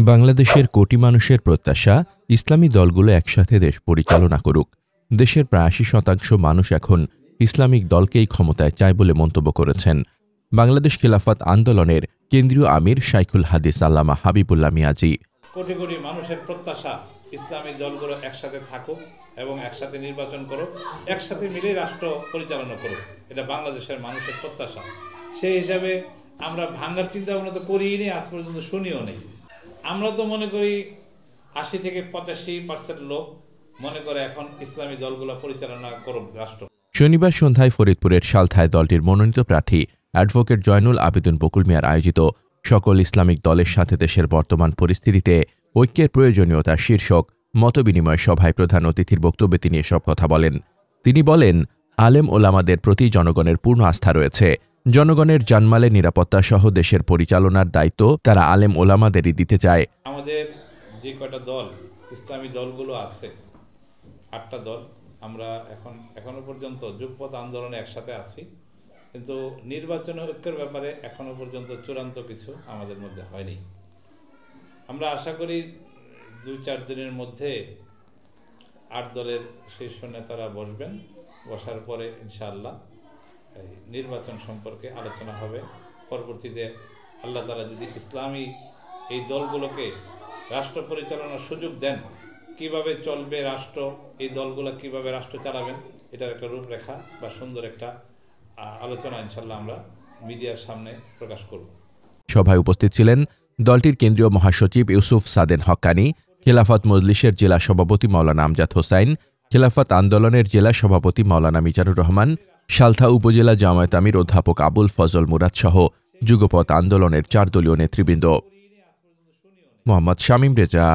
বাংলাদেশের কোটি মানুষের প্রত্যাশা ইসলামী দলগুলো একসাথে দেশ পরিচালনা করুক। দেশের প্রায় ৮০% মানুষ এখন ইসলামিক দলকেই ক্ষমতায় চায় বলে মন্তব্য করেছেন বাংলাদেশ খিলাফত আন্দোলনের কেন্দ্রীয় আমির শাইখুল হাদিস আল্লামা হাবিবুল্লাহ মিয়াজি। কোটি কোটি মানুষের প্রত্যাশা ইসলামী দলগুলো একসাথে থাকুক এবং একসাথে নির্বাচন করুক, একসাথে মিলে রাষ্ট্র পরিচালনা করুক, এটা বাংলাদেশের মানুষের প্রত্যাশা। সেই হিসাবে আমরা ভাঙ্গার চিন্তা ভাবনা তো করিই নি, আজ পর্যন্ত শুনিও নেই। আমরা তো মনে করি ৮০ থেকে ৮৫% লোক মনে করে এখন ইসলামী দলগুলো পরিচালনা করুক রাষ্ট্র। শনিবার সন্ধ্যায় ফরিদপুরের সালথায় দলটির মনোনীত প্রার্থী অ্যাডভোকেট জয়নুল আবেদিন বকুল মিয়ার আয়োজিত সকল ইসলামিক দলের সাথে দেশের বর্তমান পরিস্থিতিতে ঐক্যের প্রয়োজনীয়তা শীর্ষক মতবিনিময় সভায় প্রধান অতিথির বক্তব্যে তিনি এসব কথা বলেন। তিনি বলেন, আলেম ওলামাদের প্রতি জনগণের পূর্ণ আস্থা রয়েছে। জনগণের জানমালের নিরাপত্তা সহ দেশের পরিচালনার দায়িত্ব তারা আলেম ওলামাদেরই দিতে চায়। আমাদের যে কয়টা দল ইসলামী দলগুলো আছে, 8টা দল, আমরা এখনো পর্যন্ত যুগপৎ আন্দোলনে একসাথে আছি, কিন্তু নির্বাচনে ঐক্যের ব্যাপারে এখনো পর্যন্ত চূড়ান্ত কিছু আমাদের মধ্যে হয়নি। আমরা আশা করি 2-4 দিনের মধ্যে 8 দলের শীর্ষ নেতারা বসবেন, বসার পরে ইনশাআল্লাহ নির্বাচন সম্পর্কে আলোচনা হবে। পরবর্তীতে আল্লাহ তাআলা যদি ইসলামী এই দলগুলোকে রাষ্ট্র পরিচালনার সুযোগ দেন, কিভাবে চলবে রাষ্ট্র, এই দলগুলো কিভাবে রাষ্ট্র চালাবেন, এটার একটা রূপরেখা বা সুন্দর একটা আলোচনা ইনশাআল্লাহ আমরা মিডিয়ার সামনে প্রকাশ করব। সভায় উপস্থিত ছিলেন দলটির কেন্দ্রীয় মহাসচিব ইউসুফ সাদেন হক্কানি, খিলাফত মজলিসের জেলা সভাপতি মাওলানা আমজাদ হোসাইন, খিলাফত আন্দোলনের জেলা সভাপতি মাওলানা মিজানুর রহমান, সালথা উপজেলা জামায়াত আমির অধ্যাপক আবুল ফজল মুরাদ সহ যুগপৎ আন্দোলনের 4 দলীয় নেতৃবৃন্দ। মোহাম্মদ শামীম রেজা,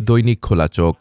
দৈনিক খোলা চোখ।